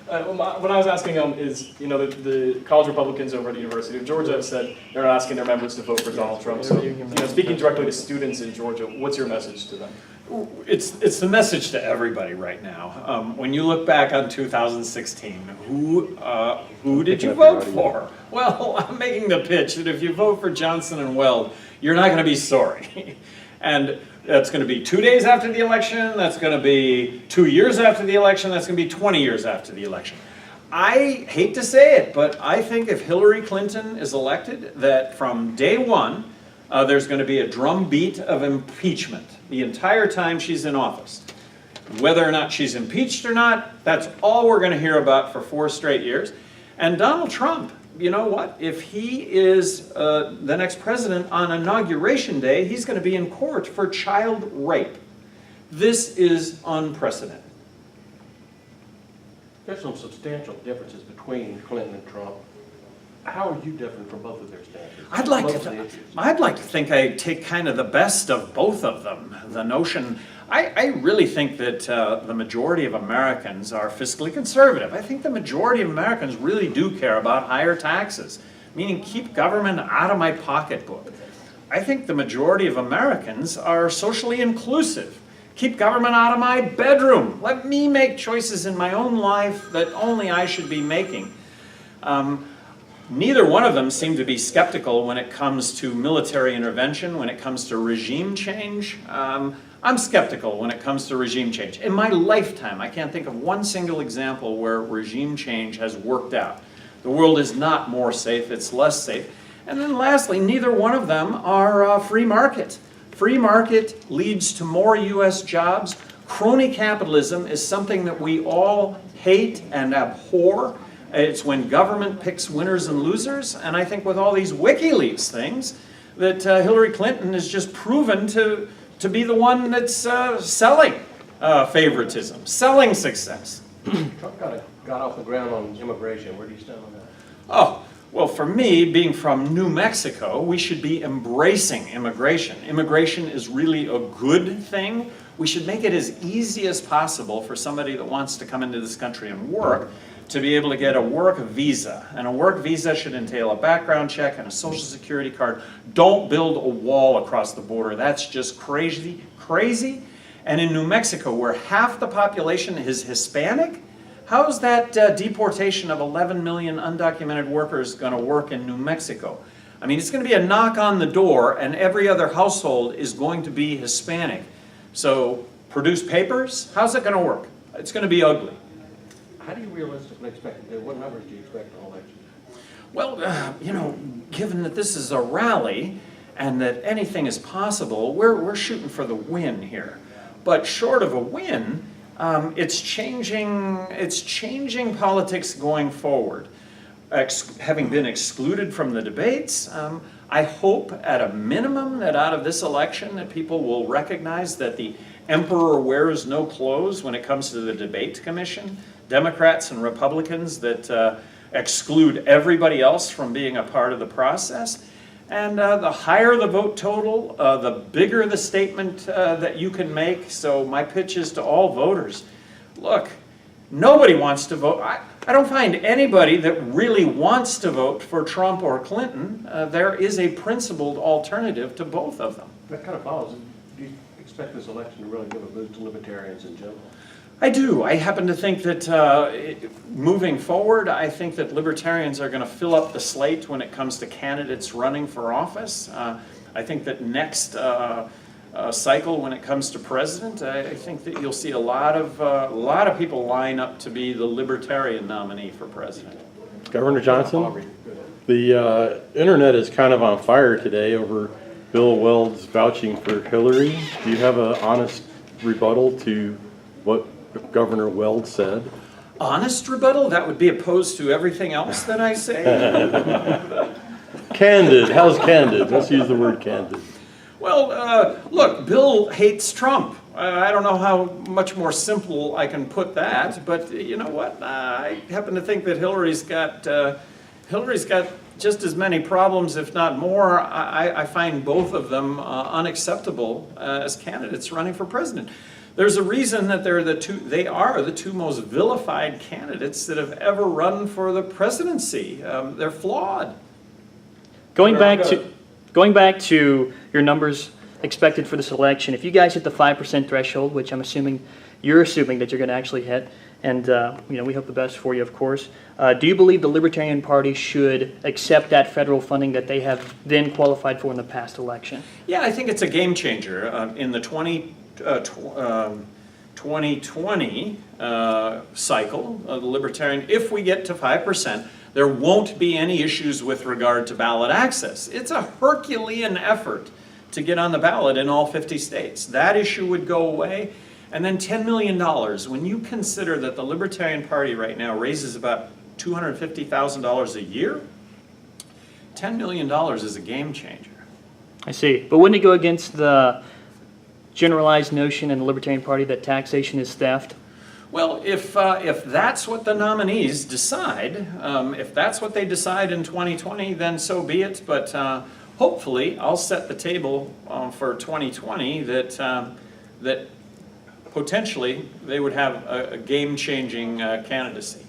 What I was asking is, the college Republicans over at the University of Georgia have said they're asking their members to vote for Donald Trump. So, speaking directly to students in Georgia, what's your message to them? It's the message to everybody right now. When you look back on 2016, who did you vote for? Well, I'm making the pitch that if you vote for Johnson and Weld, you're not going to be sorry. And that's going to be 2 days after the election, that's going to be 2 years after the election, that's going to be 20 years after the election. I hate to say it, but I think if Hillary Clinton is elected, that from day one, there's going to be a drumbeat of impeachment the entire time she's in office. Whether or not she's impeached or not, that's all we're going to hear about for 4 straight years. And Donald Trump, you know what? If he is the next president on Inauguration Day, he's going to be in court for child rape. This is unprecedented. There's some substantial differences between Clinton and Trump. How are you different from both of their stances? I'd like to think I take kind of the best of both of them. The notion, I really think that the majority of Americans are fiscally conservative. I think the majority of Americans really do care about higher taxes, meaning keep government out of my pocketbook. I think the majority of Americans are socially inclusive. Keep government out of my bedroom. Let me make choices in my own life that only I should be making. Neither one of them seem to be skeptical when it comes to military intervention, when it comes to regime change. I'm skeptical when it comes to regime change. In my lifetime, I can't think of one single example where regime change has worked out. The world is not more safe, it's less safe. And then lastly, neither one of them are free market. Free market leads to more U.S. jobs. Crony capitalism is something that we all hate and abhor. It's when government picks winners and losers, and I think with all these WikiLeaks things, that Hillary Clinton is just proven to be the one that's selling favoritism, selling success. Trump got off the ground on immigration. Where do you stand on that? Oh, well, for me, being from New Mexico, we should be embracing immigration. Immigration is really a good thing. We should make it as easy as possible for somebody that wants to come into this country and work to be able to get a work visa. And a work visa should entail a background check and a social security card. Don't build a wall across the border. That's just crazy. And in New Mexico, where half the population is Hispanic, how is that deportation of 11 million undocumented workers going to work in New Mexico? I mean, it's going to be a knock on the door, and every other household is going to be Hispanic. So, produce papers? How's it going to work? It's going to be ugly. How do you realistically expect, what numbers do you expect on election? Well, given that this is a rally and that anything is possible, we're shooting for the win here. But short of a win, it's changing politics going forward. Having been excluded from the debates, I hope at a minimum that out of this election that people will recognize that the emperor wears no clothes when it comes to the debate commission. Democrats and Republicans that exclude everybody else from being a part of the process. And the higher the vote total, the bigger the statement that you can make. So my pitch is to all voters. Look, nobody wants to vote. I don't find anybody that really wants to vote for Trump or Clinton. There is a principled alternative to both of them. That kind of follows. Do you expect this election to really give a boost to libertarians in general? I do. I happen to think that moving forward, I think that libertarians are going to fill up the slate when it comes to candidates running for office. I think that next cycle, when it comes to president, I think that you'll see a lot of people line up to be the Libertarian nominee for president. Governor Johnson, the internet is kind of on fire today over Bill Weld's vouching for Hillary. Do you have an honest rebuttal to what Governor Weld said? Honest rebuttal? That would be opposed to everything else that I say? Candid. How's candid? Let's use the word candid. Well, look, Bill hates Trump. I don't know how much more simple I can put that, but you know what? I happen to think that Hillary's got just as many problems, if not more. I find both of them unacceptable as candidates running for president. There's a reason that they are the two most vilified candidates that have ever run for the presidency. They're flawed. Going back to your numbers expected for this election, if you guys hit the 5% threshold, which you're assuming that you're going to actually hit, and we hope the best for you, of course. Do you believe the Libertarian Party should accept that federal funding that they have then qualified for in the past election? Yeah, I think it's a game changer. In the 2020 cycle of the Libertarian, if we get to 5%, there won't be any issues with regard to ballot access. It's a Herculean effort to get on the ballot in all 50 states. That issue would go away. And then $10 million, when you consider that the Libertarian Party right now raises about $250,000 a year, $10 million is a game changer. I see. But wouldn't it go against the generalized notion in the Libertarian Party that taxation is theft? Well, if that's what the nominees decide, if that's what they decide in 2020, then so be it. But hopefully, I'll set the table for 2020 that potentially they would have a game-changing candidacy.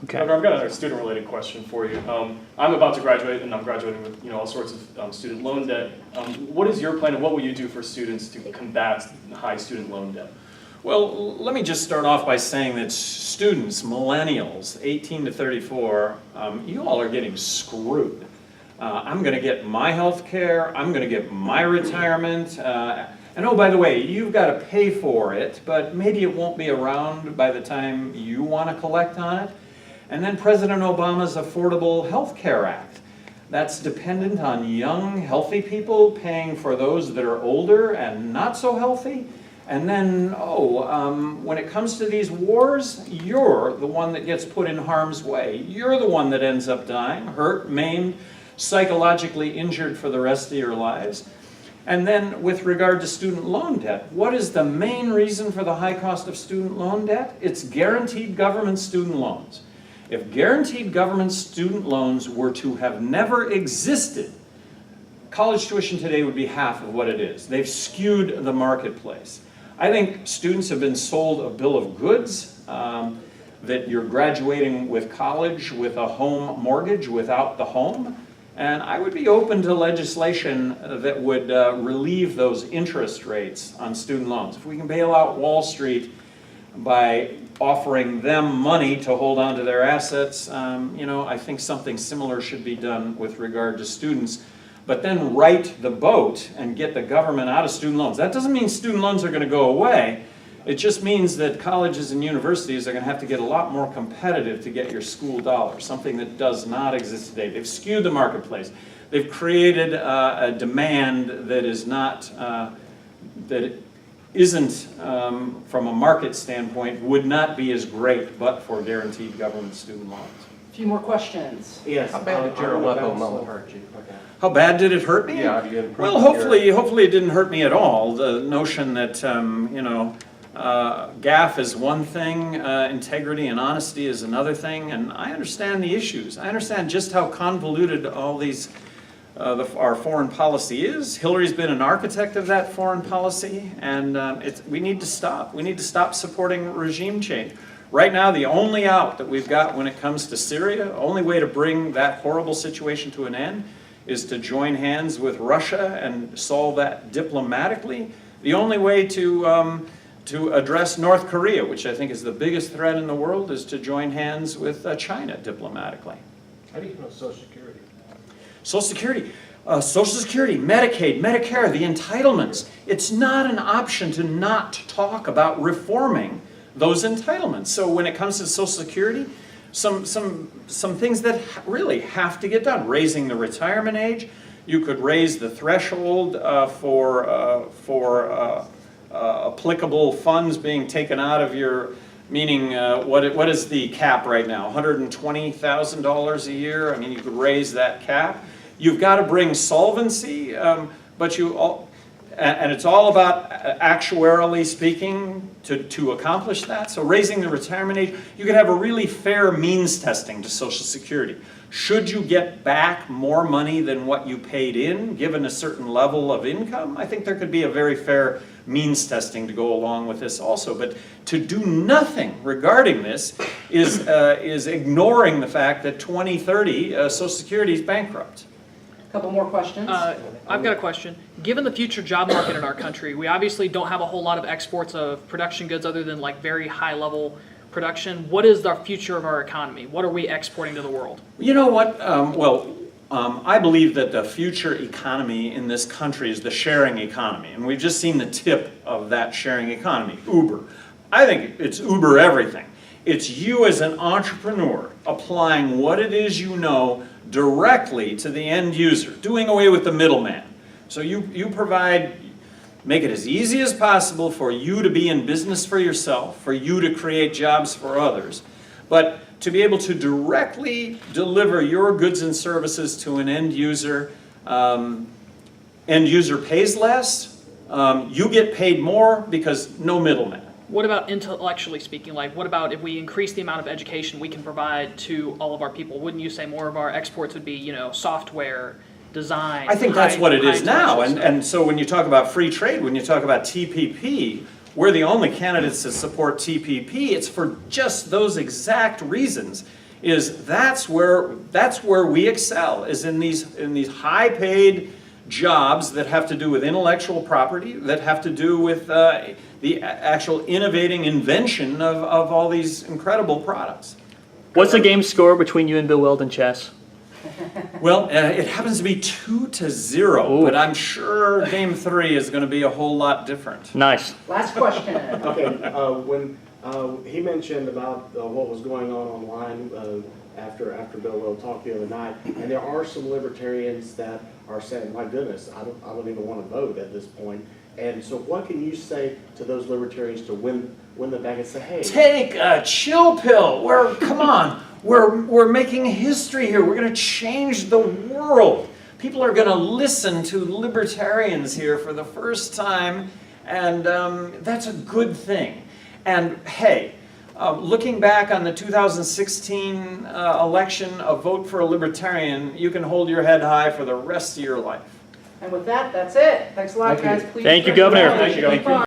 Okay. I've got another student-related question for you. I'm about to graduate, and I'm graduating with all sorts of student loan debt. What is your plan, and what will you do for students to combat high student loan debt? Well, let me just start off by saying that students, millennials, 18 to 34, you all are getting screwed. I'm going to get my health care, I'm going to get my retirement, and oh, by the way, you've got to pay for it, but maybe it won't be around by the time you want to collect on it. And then President Obama's Affordable Health Care Act. That's dependent on young, healthy people paying for those that are older and not so healthy. And then, when it comes to these wars, you're the one that gets put in harm's way. You're the one that ends up dying, hurt, maimed, psychologically injured for the rest of your lives. And then with regard to student loan debt, what is the main reason for the high cost of student loan debt? It's guaranteed government student loans. If guaranteed government student loans were to have never existed, college tuition today would be half of what it is. They've skewed the marketplace. I think students have been sold a bill of goods, that you're graduating with college with a home mortgage without the home. And I would be open to legislation that would relieve those interest rates on student loans. If we can bail out Wall Street by offering them money to hold on to their assets, I think something similar should be done with regard to students. But then right the boat and get the government out of student loans. That doesn't mean student loans are going to go away. It just means that colleges and universities are going to have to get a lot more competitive to get your school dollars, something that does not exist today. They've skewed the marketplace. They've created a demand that is not, that isn't, from a market standpoint, would not be as great but for guaranteed government student loans. A few more questions. Yes. How bad did your level moment hurt you? How bad did it hurt me? Yeah, you improved well, hopefully it didn't hurt me at all. The notion that, gaffe is one thing, integrity and honesty is another thing, and I understand the issues. I understand just how convoluted all these, our foreign policy is. Hillary's been an architect of that foreign policy, and we need to stop. We need to stop supporting regime change. Right now, the only out that we've got when it comes to Syria, the only way to bring that horrible situation to an end is to join hands with Russia and solve that diplomatically. The only way to address North Korea, which I think is the biggest threat in the world, is to join hands with China diplomatically. How do you feel Social Security? Social Security, Medicaid, Medicare, the entitlements. It's not an option to not talk about reforming those entitlements. So when it comes to Social Security, some things that really have to get done. Raising the retirement age. You could raise the threshold for applicable funds being taken out of your, meaning what is the cap right now? $120,000 a year? I mean, you could raise that cap. You've got to bring solvency, but And it's all about actuarially speaking to accomplish that. So raising the retirement age, you could have a really fair means testing to Social Security. Should you get back more money than what you paid in, given a certain level of income? I think there could be a very fair means testing to go along with this also. But to do nothing regarding this is ignoring the fact that 2030 Social Security is bankrupt. Couple more questions. I've got a question. Given the future job market in our country, we obviously don't have a whole lot of exports of production goods other than like very high level production. What is the future of our economy? What are we exporting to the world? You know what? I believe that the future economy in this country is the sharing economy. And we've just seen the tip of that sharing economy, Uber. I think it's Uber everything. It's you as an entrepreneur applying what it is you know directly to the end user, doing away with the middleman. So you provide, make it as easy as possible for you to be in business for yourself, for you to create jobs for others, but to be able to directly deliver your goods and services to an end user pays less, you get paid more because no middleman. What about intellectually speaking? Like, what about if we increase the amount of education we can provide to all of our people? Wouldn't you say more of our exports would be, you know, software, design? I think that's what it is now. high-touch And so when you talk about free trade, when you talk about TPP, we're the only candidates to support TPP. It's for just those exact reasons. That's where we excel, is in these high-paid jobs that have to do with intellectual property, that have to do with the actual innovating invention of all these incredible products. What's the game score between you and Bill Weld in chess? Well, it happens to be 2-0, Ooh. but I'm sure game 3 is going to be a whole lot different. Nice. Last question. Okay, when he mentioned about what was going on online after Bill Weld talked the other night, and there are some libertarians that are saying, "My goodness, I don't even want to vote at this point." And so, what can you say to those libertarians to win them back and say, "Hey, Take a chill pill. Come on. We're making history here. We're going to change the world. People are going to listen to libertarians here for the first time, and that's a good thing." And hey, looking back on the 2016 election, a vote for a libertarian, you can hold your head high for the rest of your life. And with that, that's it. Thanks a lot, Thank you. guys. Please Thank you, check it Governor. out. Thank you. Keep on.